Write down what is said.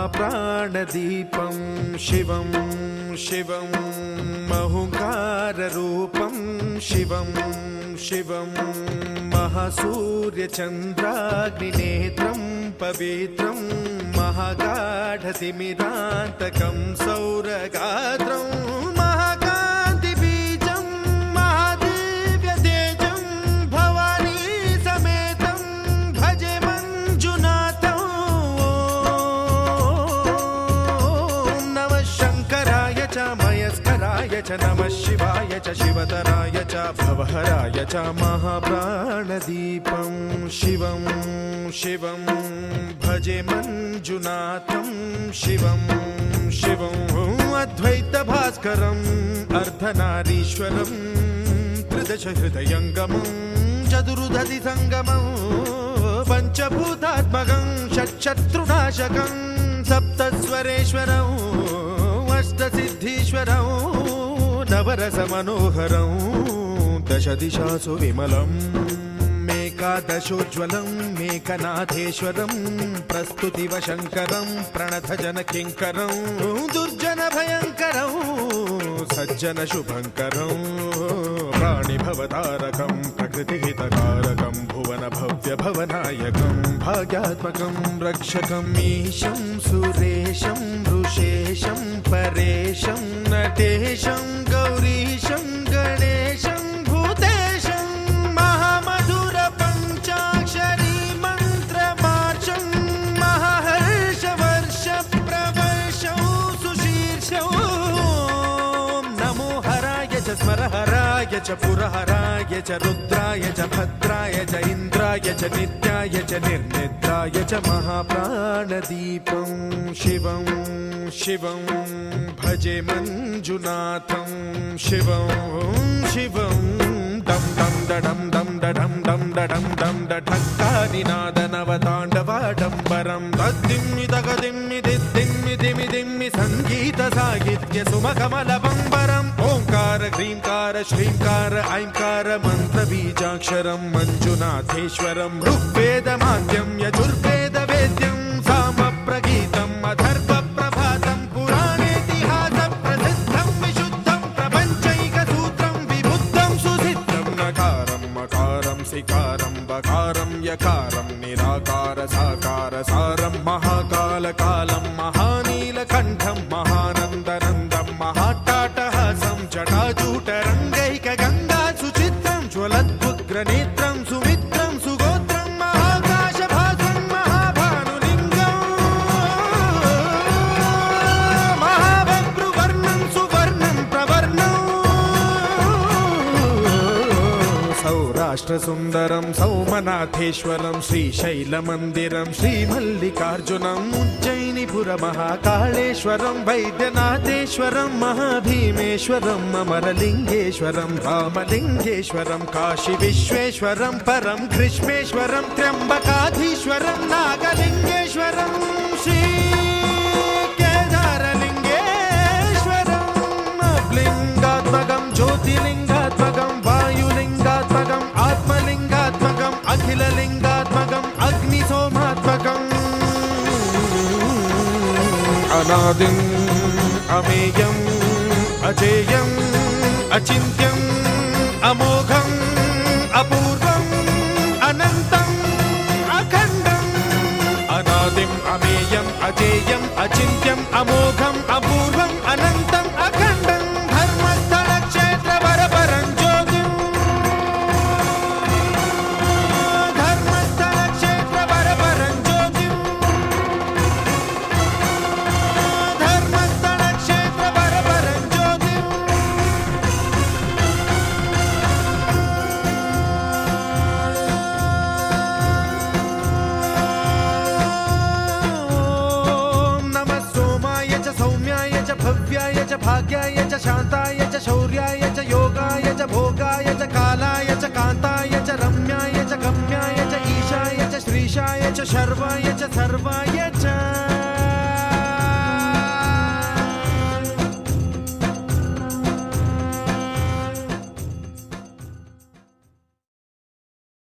महाप्राणदीपं शिवं शिवं महुङ्काररूपं शिवं शिवं महासूर्यचन्द्राग्निनेत्रं पवित्रं महागाढतिमिरान्तकं सौरगात्रं महाकान्तिबीजं महादिव्यतेजं भवानी समेतं भजे मञ्जुनाथं। ॐ नमः शङ्कराय च मयस्कराय च नमः शिवाय च शिवतराय च भवहराय च महाप्राणदीपं शिवं शिवं भजे मञ्जुनाथं शिवं शिवं अद्वैतभास्करम् अर्धनारीश्वरं त्रिदशहृदयङ्गमं चतुर्दधिसङ्गमं पञ्चभूतात्मकं षट्शत्रुनाशकं सप्तस्वरेश्वरं अष्टसिद्धीश्वरं नवरसमनोहरं दशदिशासु विमलम् एकादशोज्ज्वलं मेकनाथेश्वरं प्रस्तुतिवशङ्करं प्रणतजनकिङ्करं दुर्जनभयङ्करं सज्जनशुभङ्करं प्राणिभवतारकं प्रकृतिहितकारकं भुवनभव्यभवनायकं भाग्यात्मकं रक्षकं ईशं सुरेशं ऋषेशं परेशं नटेशं गौरीशं गणेशं भूतेशं महामधुरपञ्चाक्षरी मन्त्रमार्चं महाहर्षवर्षप्रवर्षं सुशीर्षं। नमो हराय च स्मरहराय च पुरहराय च रुद्राय च भद्राय च इन्द्राय च नित्याय च निर्निद्राय च महाप्राणदीपं शिवं शिवं भजे मञ्जुनाथं शिवं शिवं दं दं दडं दं दडं दं दडं दं डठक्कानिनादनवताण्डवाडम्बरं तद्दिम्मि तगदिम्मि दिद्दिम्मि दिमि दिम्मि सङ्गीतसाहित्य सुमकमलबम्बरम् ओङ्कार ह्रीङ्कार श्रीङ्कार ऐङ्कार मन्त्रबीजाक्षरं मञ्जुनाथेश्वरं ऋग्वेदमाद्यं यजुर्वेदवेद्यं सामप्रगीतम् अथर्वप्रभातं पुराणेतिहासप्रसिद्धं विशुद्धं प्रपञ्चैकसूत्रं विबुद्धं सुसिद्धं नकारं मकारं सिकारं बकारं यकारं निराकार साकार सारं महाकालकालं महानीलकण्ठं महानन्दनन्दं महाट्टाटहासं जटाजूटरङ्गैकगङ्गा सुचित्रं ज्वलद्वुग्रनेत्रं सुमित्रं सुगोत्रं महाकाशभासं महाभानुलिङ्गं महाबभ्रुवर्णं सुवर्णं प्रवर्णं सौराष्ट्रसुन्दरं सौमनाथेश्वरं श्रीशैलमन्दिरं श्रीमल्लिकार्जुनम् उज्जयिनीपुरमहाकाळेश्वरं वैद्यनाथेश्वरं महाभीमेश्वरं अमरलिङ्गेश्वरं रामलिङ्गेश्वरं काशीविश्वेश्वरं परं कृष्णेश्वरं त्र्यम्बकाधीश्वरं नागलिङ्गेश्वरं श्रीकेदारलिङ्गेश्वरं लिङ्गात्मकं ज्योतिलिङ्गात्मकं वायुलिङ्गात्मकम् आत्मलिङ्गात्मकम् अखिललिङ्गात्मकम् अग्निसोमात्मकम् अनादिम् अमेयम् अजेयम् अचिन्त्यम् अमोघम् अपूर्वम् अनन्तम् अखण्डम् अनादिम् अमेयम् अजेयम् अचिन्त्यम् अमोघम् अपूर्वम् अनन्तम् अखण्डम् धर्मस्थलक्षेत्रवरपरं ज्योतिम् धर्मस्थलक्षेत्रवरपरं ज्योतिम् धर्मस्थलक्षेत्रवरपरं ज्योतिम्। ॐ नमः सोमाय च सौम्याय च भव्याय च भाग्याय च शान्ताय च शौर्याय च योगाय च भोगाय च कालाय च कान्ताय च रम्याय च गम्याय च ईशाय च श्रीशाय च शर्वाय च सर्वाय च